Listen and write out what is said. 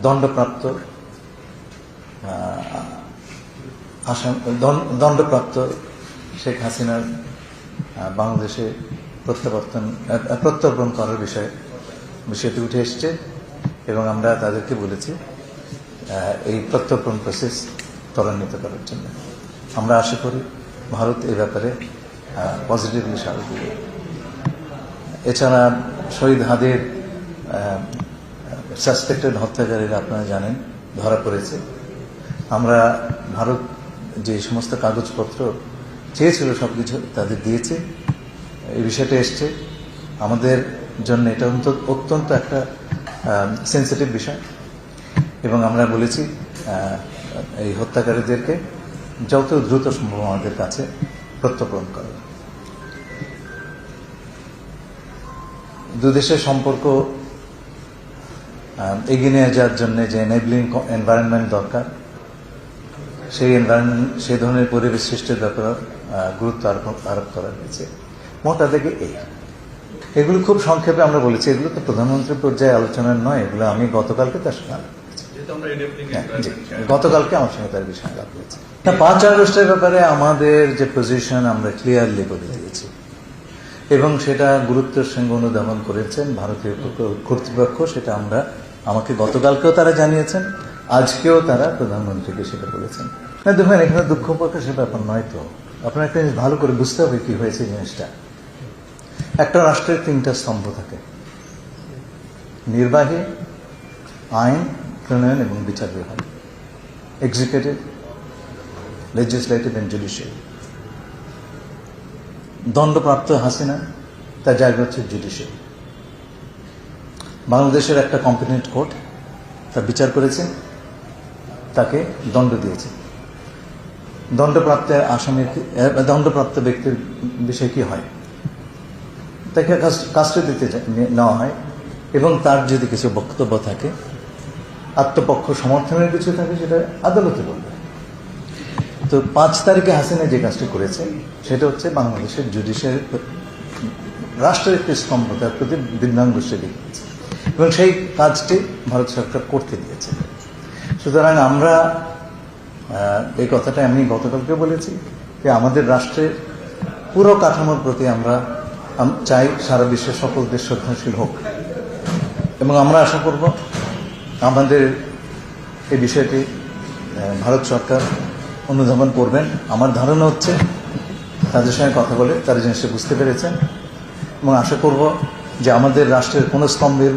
দণ্ডপ্রাপ্ত দণ্ডপ্রাপ্ত শেখ হাসিনার বাংলাদেশে প্রত্যর্পণ করার বিষয়টি উঠে এসছে এবং আমরা তাদেরকে বলেছি এই প্রত্যর্পণ প্রসেস ত্বরান্বিত করার জন্য। আমরা আশা করি ভারত এই ব্যাপারে পজিটিভলি সাড়া দিবে। এছাড়া শহীদ হাদির সাসপেক্টেড হত্যাকারীরা আপনারা জানেন ধরা পড়েছে। আমরা ভারত যে সমস্ত কাগজপত্র চেয়েছিল সবকিছু তাদের দিয়েছে। এই বিষয়টা এসছে আমাদের জন্য, এটা অত্যন্ত একটা সেন্সিটিভ বিষয় এবং আমরা বলেছি এই হত্যাকারীদেরকে যত দ্রুত সম্ভব আমাদের কাছে প্রত্যর্পণ করা। দুদেশের সম্পর্ক এগিয়ে নিয়ে যাওয়ার জন্য যে এনেবলিং এনভায়রনমেন্ট দরকার, সেই ধরনের পরিবেশ সৃষ্টির ব্যাপারে গুরুত্ব আরোপ করা হয়েছে। মোটা থেকে এগুলো খুব সংক্ষেপে আমরা বলেছি। এগুলো তো প্রধানমন্ত্রী পর্যায়ে আলোচনার নয়, এগুলো আমি গতকালকে তার সঙ্গে আমার সঙ্গে তার বিষয়ে আলাপ হয়েছে। 5 আগস্টের ব্যাপারে আমাদের যে পজিশন আমরা ক্লিয়ারলি বলে দিয়েছি এবং সেটা গুরুত্বের সঙ্গে অনুধাবন করেছেন ভারতীয় কর্তৃপক্ষ। সেটা আমাকে গতকালকেও তারা জানিয়েছেন, আজকেও তারা প্রধানমন্ত্রীকে সেটা বলেছেন। না দেখুন, এখানে দুঃখ প্রকাশের ব্যাপার নয় তো। আপনার একটা জিনিস ভালো করে বুঝতে হবে কি হয়েছে জিনিসটা। একটা রাষ্ট্রের 3টা স্তম্ভ থাকে: নির্বাহী, আইন প্রণয়ন এবং বিচার বিভাগ, এক্সিকিউটিভ, লেজিসলেটিভ এন্ড জুডিশিয়ারি। দণ্ডপ্রাপ্ত হাসিনা, তার জায়গা হচ্ছে জুডিশিয়ারি। বাংলাদেশের একটা কম্পিটেন্ট কোর্ট তার বিচার করেছে, তাকে দণ্ড দিয়েছে। দণ্ডপ্রাপ্ত ব্যক্তির বিষয়ে কি হয়, তাকে কাস্টডিতে নেওয়া হয় এবং তার যদি কিছু বক্তব্য থাকে, আত্মপক্ষ সমর্থনের কিছু থাকে, সেটা আদালতে বলবে। তো 5 তারিখে হাসিনা যে কাজটি করেছে সেটা হচ্ছে বাংলাদেশের জুডিশিয়ারি রাষ্ট্রের একটি স্তম্ভ, তার প্রতি বৃদ্ধাঙ্গুষ্ঠে দিয়েছে এবং সেই কাজটি ভারত সরকার করতে দিয়েছে। সুতরাং আমরা এই কথাটা আমি গতকালকে বলেছি যে আমাদের রাষ্ট্রের পুরো কাঠামোর প্রতি আমরা চাই সারা বিশ্বের সকল দেশ শ্রদ্ধাশীল হোক এবং আমরা আশা করব আমাদের এই বিষয়টি ভারত সরকার অনুধাবন করবেন। আমার ধারণা হচ্ছে তাদের সঙ্গে কথা বলে তারা জিনিসটা বুঝতে পেরেছেন এবং আশা করব যে আমাদের রাষ্ট্রের কোনো স্তম্ভের